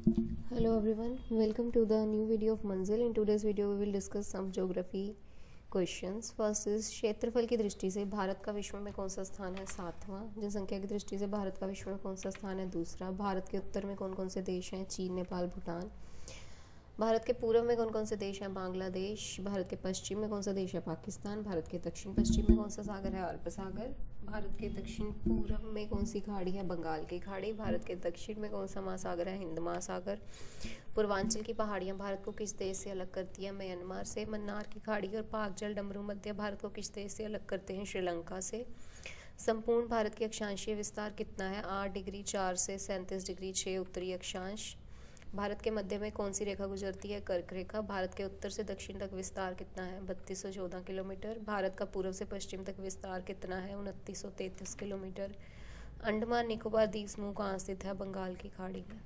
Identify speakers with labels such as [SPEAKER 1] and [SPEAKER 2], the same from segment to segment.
[SPEAKER 1] Hello everyone, welcome to the new video of Manzil. In today's video we will discuss some geography questions. First is क्षेत्रफल की दृष्टि से भारत का विश्व में कौन सा स्थान है? 7वां। जनसंख्या की दृष्टि से भारत का विश्व में कौन सा स्थान है? दूसरा। भारत के उत्तर में कौन कौन से देश हैं? चीन, नेपाल, भूटान। भारत के पूर्व में कौन कौन से देश हैं? बांग्लादेश। भारत के पश्चिम में कौन सा देश है? पाकिस्तान। भारत के दक्षिण पश्चिम में कौन सा सागर है? अरब सागर। भारत के दक्षिण पूर्व में कौन सी खाड़ी है? बंगाल की खाड़ी। भारत के दक्षिण में कौन सा महासागर है? हिंद महासागर। पूर्वांचल की पहाड़ियाँ भारत को किस देश से अलग करती है? म्यांमार से। मन्नार की खाड़ी और पाक जल डमरू मध्य भारत को किस देश से अलग करते हैं? श्रीलंका से। संपूर्ण भारत की अक्षांशीय विस्तार कितना है? 8 डिग्री 4 से 37 डिग्री 6 उत्तरी अक्षांश। भारत के मध्य में कौन सी रेखा गुजरती है? कर्क रेखा। भारत के उत्तर से दक्षिण तक विस्तार कितना है? 3214 किलोमीटर। भारत का पूर्व से पश्चिम तक विस्तार कितना है? 2933 किलोमीटर। अंडमान निकोबार द्वीप समूह कहाँ स्थित है? बंगाल की खाड़ी में।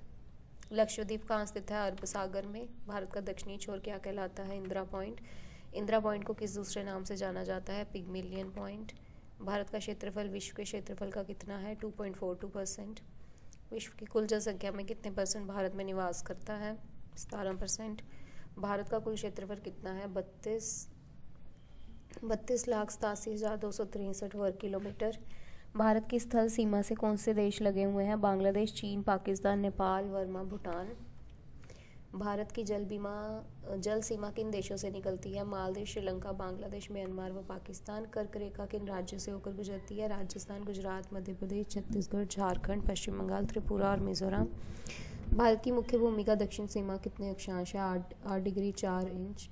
[SPEAKER 1] लक्षद्वीप कहाँ स्थित है? अरब सागर में। भारत का दक्षिणी छोर क्या कहलाता है? इंदिरा पॉइंट। इंदिरा पॉइंट को किस दूसरे नाम से जाना जाता है? Pygmalion point. भारत का क्षेत्रफल विश्व के क्षेत्रफल का कितना है? 2.42%। विश्व की कुल जनसंख्या में कितने % भारत में निवास करता है? 17%। भारत का कुल क्षेत्रफल कितना है? 32,87,263 वर्ग किलोमीटर। भारत की स्थल सीमा से कौन से देश लगे हुए हैं? बांग्लादेश, चीन, पाकिस्तान, नेपाल, बर्मा, भूटान। भारत की जल सीमा किन देशों से निकलती है? मालदीव, श्रीलंका, बांग्लादेश, म्यांमार व पाकिस्तान। कर्क रेखा किन राज्यों से होकर गुजरती है? राजस्थान, गुजरात, मध्य प्रदेश, छत्तीसगढ़, झारखंड, पश्चिम बंगाल, त्रिपुरा और मिजोरम। भारत की मुख्य भूमि का दक्षिण सीमा कितने अक्षांश है? 8 डिग्री 4 इंच।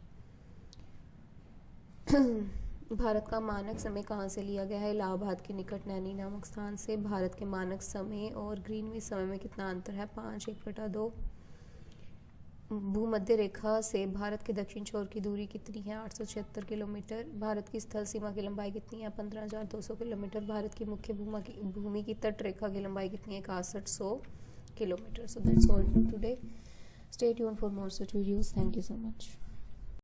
[SPEAKER 1] भारत का मानक समय कहाँ से लिया गया है? इलाहाबाद के निकट नैनी नामक स्थान से। भारत के मानक समय और ग्रीनविच समय में कितना अंतर है? 5:1/2। भूमध्य रेखा से भारत के दक्षिण छोर की दूरी कितनी है? 876 किलोमीटर। भारत की स्थल सीमा की लंबाई कितनी है? 15,200 किलोमीटर। भारत की मुख्य भूमि की तट रेखा की लंबाई कितनी है? 6100 kilometre. So that's all for today. Stay tuned for more such videos. Thank you so much.